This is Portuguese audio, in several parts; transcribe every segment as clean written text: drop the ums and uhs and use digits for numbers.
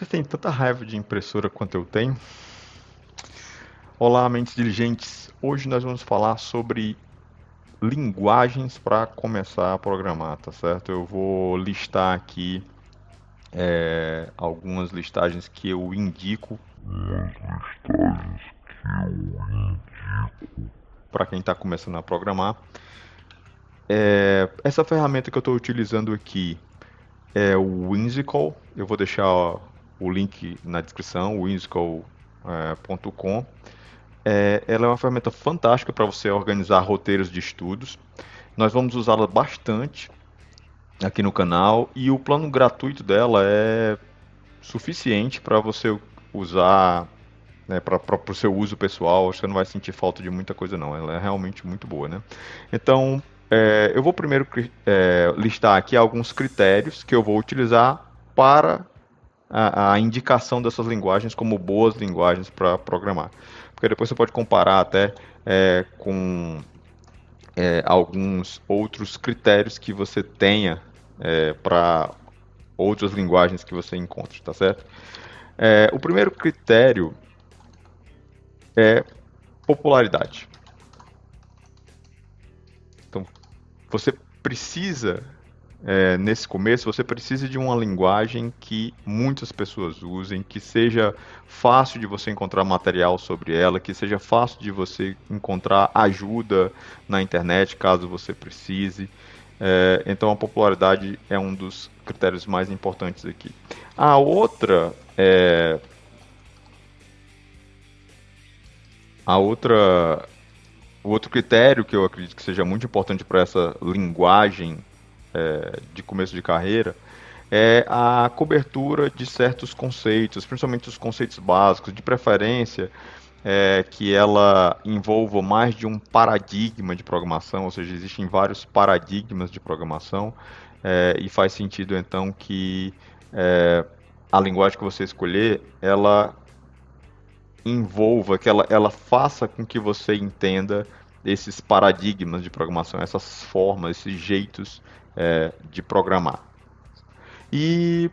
Você tem tanta raiva de impressora quanto eu tenho? Olá, mentes diligentes. Hoje nós vamos falar sobre linguagens para começar a programar, tá certo? Eu vou listar aqui algumas listagens que eu indico para quem está começando a programar. Essa ferramenta que eu estou utilizando aqui é o Whimsical. Eu vou deixar o link na descrição, whimsical.com. Ela é uma ferramenta fantástica para você organizar roteiros de estudos. Nós vamos usá-la bastante aqui no canal e o plano gratuito dela é suficiente para você usar, né, para o seu uso pessoal. Você não vai sentir falta de muita coisa não. Ela é realmente muito boa, né? Então, eu vou primeiro listar aqui alguns critérios que eu vou utilizar para a indicação dessas linguagens como boas linguagens para programar. Porque depois você pode comparar até com alguns outros critérios que você tenha para outras linguagens que você encontra, tá certo? O primeiro critério é popularidade. Então, você precisa nesse começo, você precisa de uma linguagem que muitas pessoas usem, que seja fácil de você encontrar material sobre ela, que seja fácil de você encontrar ajuda na internet caso você precise. Então a popularidade é um dos critérios mais importantes aqui. A outra é a outra o outro critério que eu acredito que seja muito importante para essa linguagem de começo de carreira é a cobertura de certos conceitos, principalmente os conceitos básicos, de preferência que ela envolva mais de um paradigma de programação, ou seja, existem vários paradigmas de programação, e faz sentido então que a linguagem que você escolher, ela envolva, que ela faça com que você entenda esses paradigmas de programação, essas formas, esses jeitos de programar. E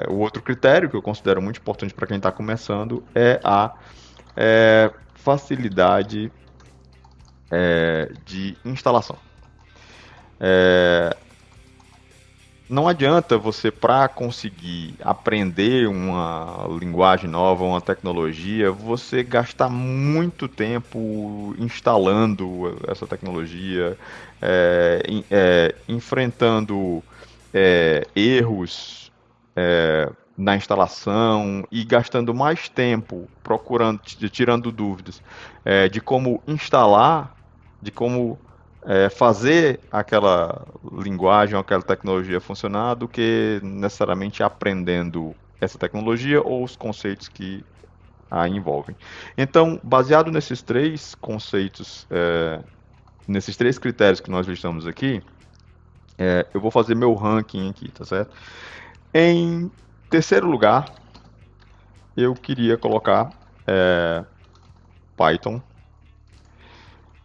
o outro critério que eu considero muito importante para quem está começando é a facilidade de instalação. Não adianta você, para conseguir aprender uma linguagem nova, uma tecnologia, você gastar muito tempo instalando essa tecnologia, enfrentando erros na instalação e gastando mais tempo procurando, tirando dúvidas de como instalar, de como fazer aquela linguagem ou aquela tecnologia funcionar do que necessariamente aprendendo essa tecnologia ou os conceitos que a envolvem. Então, baseado nesses três conceitos, nesses três critérios que nós listamos aqui, eu vou fazer meu ranking aqui, tá certo? Em terceiro lugar, eu queria colocar Python,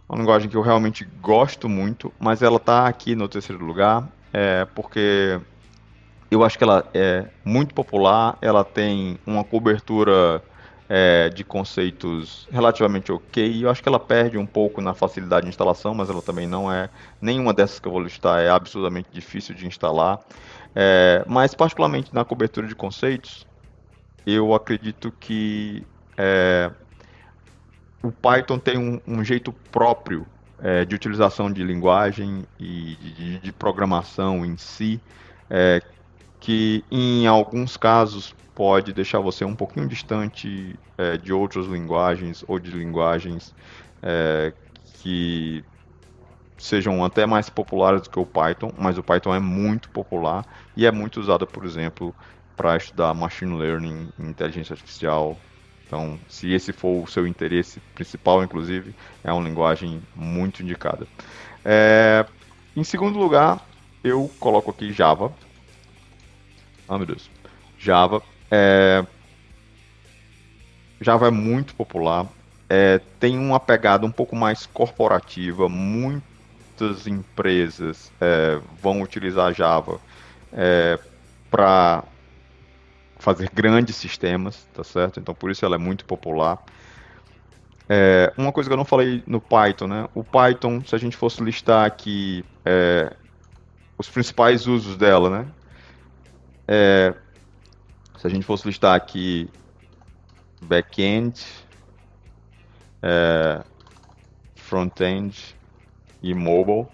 uma linguagem que eu realmente gosto muito, mas ela está aqui no terceiro lugar porque eu acho que ela é muito popular, ela tem uma cobertura de conceitos relativamente ok, e eu acho que ela perde um pouco na facilidade de instalação, mas ela também não é, nenhuma dessas que eu vou listar é absolutamente difícil de instalar, mas particularmente na cobertura de conceitos, eu acredito que o Python tem um jeito próprio de utilização de linguagem e de programação em si, é, que em alguns casos pode deixar você um pouquinho distante de outras linguagens ou de linguagens que sejam até mais populares do que o Python, mas o Python é muito popular e é muito usado, por exemplo, para estudar machine learning, inteligência artificial. Então, se esse for o seu interesse principal, inclusive, é uma linguagem muito indicada. Em segundo lugar, eu coloco aqui Java. Ah, meu Deus. Java. Java é muito popular. Tem uma pegada um pouco mais corporativa. Muitas empresas vão utilizar Java para fazer grandes sistemas, tá certo? Então por isso ela é muito popular. Uma coisa que eu não falei no Python, né? O Python, se a gente fosse listar aqui os principais usos dela, né? Se a gente fosse listar aqui back-end, front-end e mobile,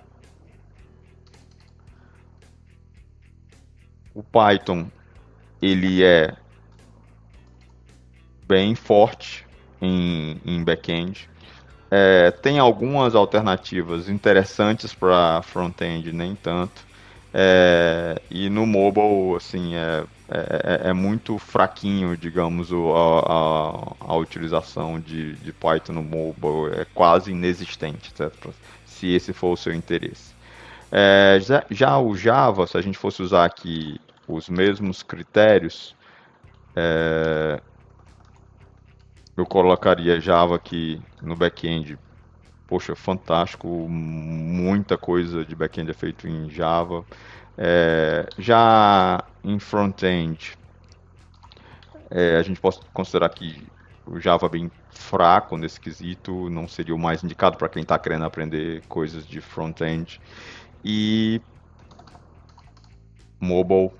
o Python ele é bem forte em back-end. Tem algumas alternativas interessantes para front-end, nem tanto. E no mobile, assim, é muito fraquinho, digamos, a utilização de Python no mobile. É quase inexistente, certo? Se esse for o seu interesse. Já o Java, se a gente fosse usar aqui os mesmos critérios, eu colocaria Java aqui no back-end. Poxa, fantástico, muita coisa de back-end é feito em Java. Já em front-end, a gente pode considerar que o Java é bem fraco nesse quesito, não seria o mais indicado para quem está querendo aprender coisas de front-end. E mobile,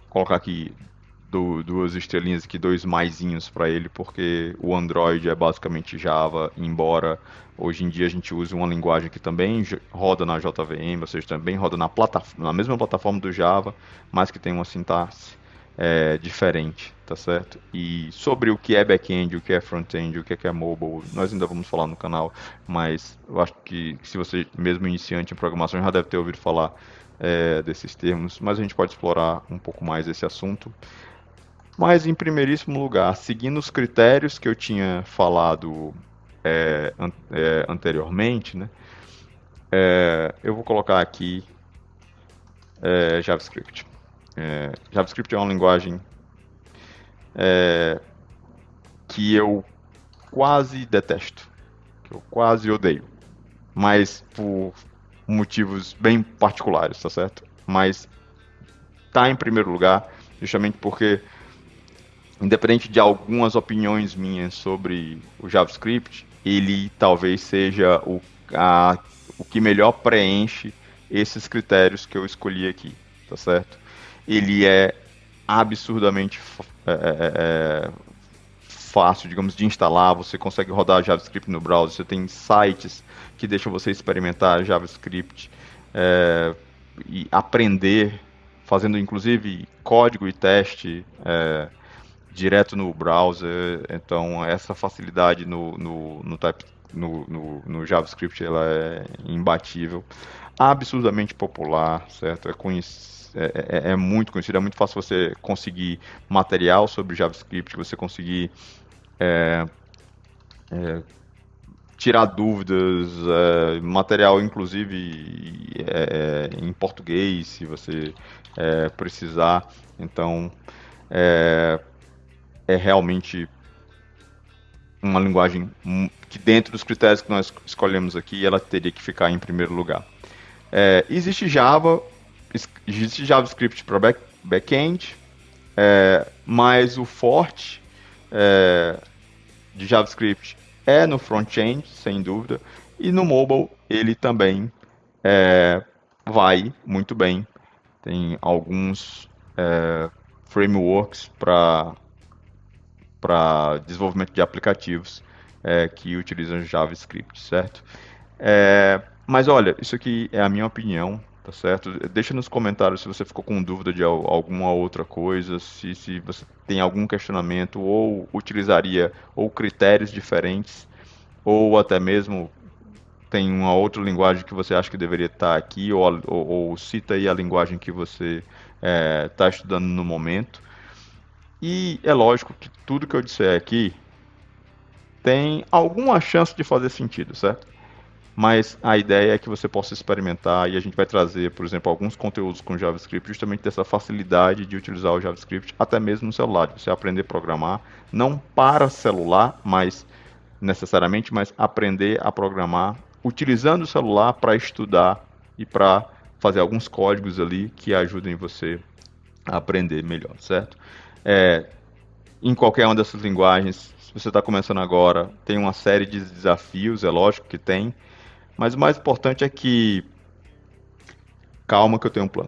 colocar aqui duas estrelinhas aqui, dois maisinhos para ele, porque o Android é basicamente Java, embora hoje em dia a gente use uma linguagem que também roda na JVM, ou seja, também roda na mesma plataforma do Java, mas que tem uma sintaxe diferente, tá certo? E sobre o que é back-end, o que é front-end, o que é mobile, nós ainda vamos falar no canal, mas eu acho que se você, mesmo iniciante em programação, já deve ter ouvido falar desses termos, mas a gente pode explorar um pouco mais esse assunto. Mas, em primeiríssimo lugar, seguindo os critérios que eu tinha falado anteriormente, né, eu vou colocar aqui JavaScript. JavaScript é uma linguagem que eu quase detesto, que eu quase odeio, mas por motivos bem particulares, tá certo? Mas tá em primeiro lugar, justamente porque independente de algumas opiniões minhas sobre o JavaScript, ele talvez seja o que melhor preenche esses critérios que eu escolhi aqui, tá certo? Ele é absurdamente fácil, digamos, de instalar, você consegue rodar JavaScript no browser, você tem sites que deixam você experimentar JavaScript e aprender, fazendo inclusive código e teste direto no browser. Então essa facilidade no JavaScript ela é imbatível, absurdamente popular, certo? É muito conhecido, é muito fácil você conseguir material sobre JavaScript, você conseguir tirar dúvidas, material inclusive em português, se você precisar. Então é realmente uma linguagem que, dentro dos critérios que nós escolhemos aqui, ela teria que ficar em primeiro lugar. Existe JavaScript para back-end, mas o forte de JavaScript é no front-end, sem dúvida, e no mobile ele também vai muito bem. Tem alguns frameworks para desenvolvimento de aplicativos que utilizam JavaScript, certo? Mas olha, isso aqui é a minha opinião, tá certo? Deixa nos comentários se você ficou com dúvida de alguma outra coisa, se você tem algum questionamento ou utilizaria ou critérios diferentes, ou até mesmo tem uma outra linguagem que você acha que deveria estar aqui, ou cita aí a linguagem que você está estudando no momento. E é lógico que tudo que eu disser aqui tem alguma chance de fazer sentido, certo? Mas a ideia é que você possa experimentar e a gente vai trazer, por exemplo, alguns conteúdos com JavaScript, justamente dessa facilidade de utilizar o JavaScript até mesmo no celular, de você aprender a programar, não para celular, mas necessariamente, mas aprender a programar utilizando o celular para estudar e para fazer alguns códigos ali que ajudem você a aprender melhor, certo? É, em qualquer uma dessas linguagens, se você está começando agora, tem uma série de desafios, é lógico que tem, mas o mais importante é que calma que eu tenho um plano.